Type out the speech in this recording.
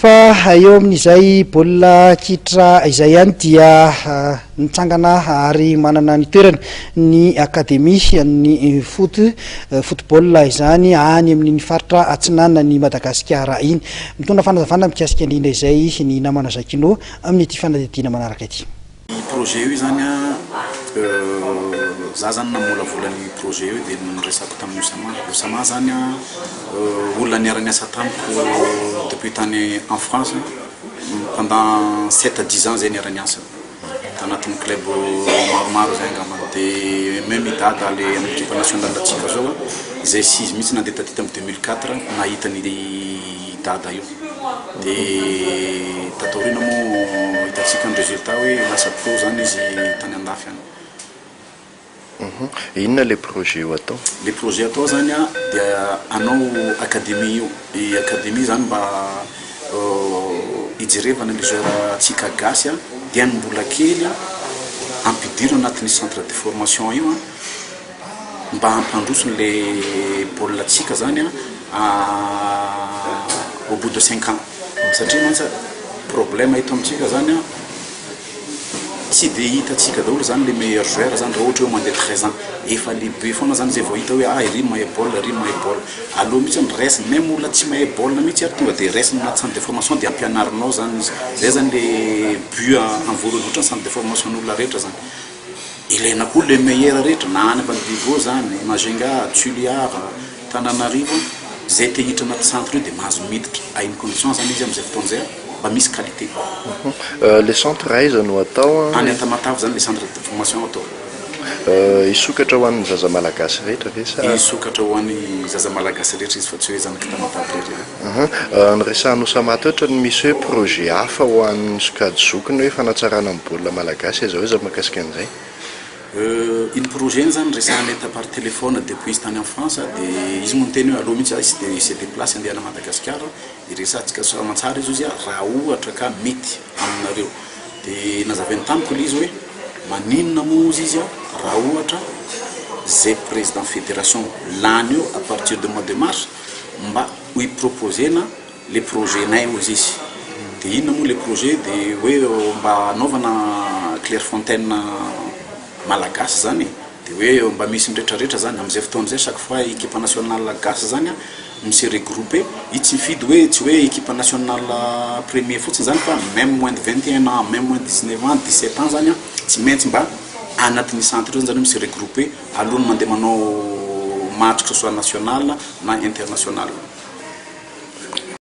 fa eo amin'izay baolina kitra izay ihany dia nitsangana ary manana ny toerana ny akademia ny football izany any amin'ny faritra atsinana ny Madagasikara iny mitondra fanazavana mikasika indrindra izay ny namana Zakino amin'ny ity fanadidina manaraka ity. Projet io zany za zany namolavola ny projet io dia niresako tamin'ny Osama zany olona niara-niasa tamiko depuis tany en France pendant 7 à 10 ans zay niara-niasa tanatin'ny club maromaro zay angamba dia même idada le amin'ny équipe nationale atsika zao izay 6 mihitsy nandeha taty tamin'ny 2004 nahita ny dada io dia tatorina moa hitatsika ny résultat hoe lasa pro zany izy tany andafy any. Inona le projet io atao? Le projet atao zany dia anao akademia io. I akademia zany mba ijerevana le joueur tsika gasy dia ny mbola kely ampidiro anatin'ny centre de formation io mba hampandrosony le baolina tsika zany au bout de 5 ans satria mantsy problème ito amitsika zany tsy dia hitatsika daholo zany le meilleur joueur zany raha ohatra hoe mandeha 13 ans efa lehibe foana zany zay vao hita hoe iry mahay baolina aloha mihitsy ny resiny même olona tsy mahay baolina mihitsy ary tonga dia resiny anaty centre de formation dia ampianarinao zany izy zay zany le but en voalohany ohatra ny centre de formation n'olona rehetra zany ilaina koa le meilleur rehetra na any Ambanivohitra zany Majunga, Tsuliar, Tananarivo zay te hiditra anaty centre io dia mahazo miditra à une condition zany izy amin'izay fotoana zay mba misy qualité. Le centre aiza no atao? Any Antamatave zany le centre de formation atao. Isokatra ho an'ny zaza malagasy rehetra ve sa? Isokatra ho an'ny zaza malagasy rehetra izy fa tsy hoe zanaky Tamatave rehetra. Nyresahan'ny Osamata ohatra ny misy hoe projet hafa ho an'ny sokajy zokiny hoe fanatsarana amin'ny baolina malagasy aiza hoe za mahakasika an'izay? Il projet zany resahana par téléphone depuis izy tany en France dia izy moa niteny hoe aloha mihitsy izy se déplace andeha na Madagasikara iresahantsika soamantsara izy izy raha ohatra ka mety aminareo dia nazavainy tamiko le izy hoe maninona moa izy raha ohatra zay président fédération lany io à partir de mois de mars mba ho iproposena le projet nay ozy izy dia inona moa le projet dia hoe mba anaovana Clairefontaine malagasy zany dia hoe mba misy nrehetrarehetra zany amin'izay fotoana zay chaque fois équipe nationale gasy zany misy regroupé io tsy mifidy hoe tsy hoe équipe nationale premier fotsiny zany fa même moins de 21 ans même moins de 19 ans 17 ans zany tsy maintsy mba anatin'ny centre io zany misy regroupé alohany mandeha manao match que ce soit national na international.